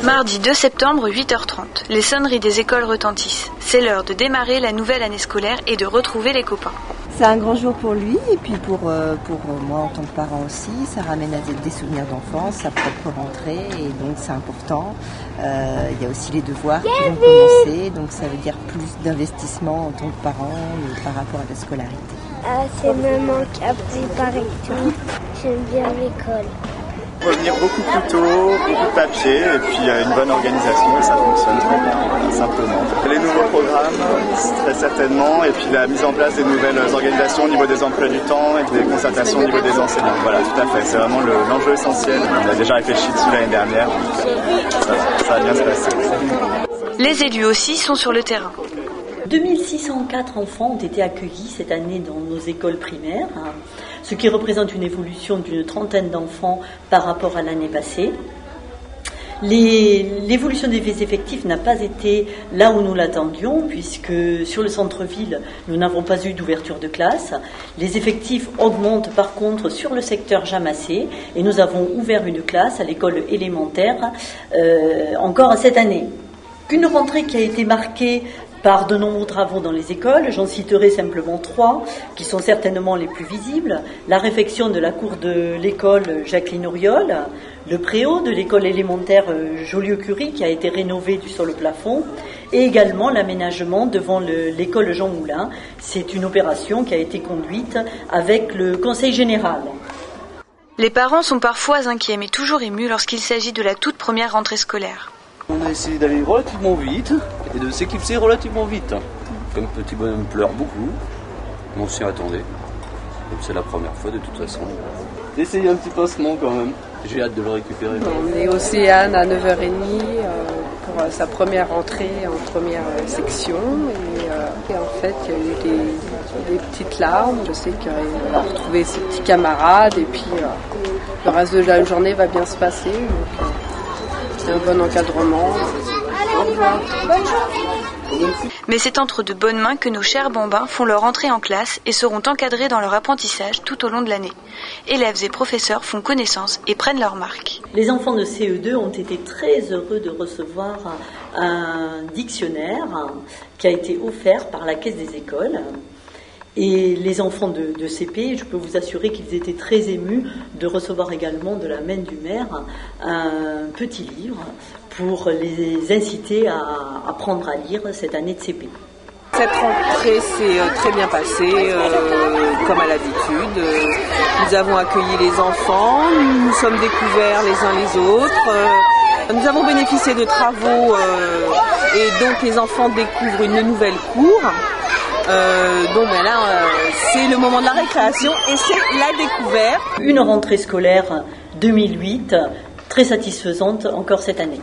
Mardi 2 septembre, 8h30. Les sonneries des écoles retentissent. C'est l'heure de démarrer la nouvelle année scolaire et de retrouver les copains. C'est un grand jour pour lui et puis pour moi en tant que parent aussi. Ça ramène à des souvenirs d'enfance, sa propre rentrée et donc c'est important. Il y a aussi les devoirs qui vont commencer, donc ça veut dire plus d'investissement en tant que parent par rapport à la scolarité. C'est maman qui a préparé tout. J'aime bien l'école. Revenir beaucoup plus tôt, beaucoup de papier et puis une bonne organisation et ça fonctionne très bien, voilà, simplement. Les nouveaux programmes, très certainement, et puis la mise en place des nouvelles organisations au niveau des emplois du temps et des concertations au niveau des enseignants. Voilà, tout à fait, c'est vraiment l'enjeu essentiel. On a déjà réfléchi dessus l'année dernière, donc ça va bien se passer. Les élus aussi sont sur le terrain. 2604 enfants ont été accueillis cette année dans nos écoles primaires, ce qui représente une évolution d'une trentaine d'enfants par rapport à l'année passée. L'évolution des effectifs n'a pas été là où nous l'attendions, puisque sur le centre-ville, nous n'avons pas eu d'ouverture de classe. Les effectifs augmentent par contre sur le secteur Jamassé, et nous avons ouvert une classe à l'école élémentaire encore cette année. Une rentrée qui a été marquée par de nombreux travaux dans les écoles, j'en citerai simplement 3, qui sont certainement les plus visibles. La réfection de la cour de l'école Jacqueline Auriol, le préau de l'école élémentaire Joliot-Curie qui a été rénové du sol au plafond, et également l'aménagement devant l'école Jean Moulin. C'est une opération qui a été conduite avec le Conseil général. Les parents sont parfois inquiets, mais toujours émus lorsqu'il s'agit de la toute première rentrée scolaire. On a essayé d'aller relativement vite et de s'éclipser relativement vite. Comme petit bonhomme pleure beaucoup, on s'y attendait. Comme c'est la première fois de toute façon. J'ai essayé un petit pansement quand même. J'ai hâte de le récupérer. On est Océane à 9h30 pour sa première rentrée en première section. Et en fait, il y a eu des petites larmes. Je sais qu'il va retrouver ses petits camarades et puis le reste de la journée va bien se passer. Donc, c'est un bon encadrement. Mais c'est entre de bonnes mains que nos chers bambins font leur entrée en classe et seront encadrés dans leur apprentissage tout au long de l'année. Élèves et professeurs font connaissance et prennent leur marque. Les enfants de CE2 ont été très heureux de recevoir un dictionnaire qui a été offert par la Caisse des écoles. Et les enfants de CP, je peux vous assurer qu'ils étaient très émus de recevoir également de la main du maire un petit livre pour les inciter à apprendre à lire cette année de CP. Cette rentrée s'est très bien passée, comme à l'habitude. Nous avons accueilli les enfants, nous nous sommes découverts les uns les autres. Nous avons bénéficié de travaux et donc les enfants découvrent une nouvelle cour. C'est le moment de la récréation et c'est la découverte. Une rentrée scolaire 2008 très satisfaisante encore cette année.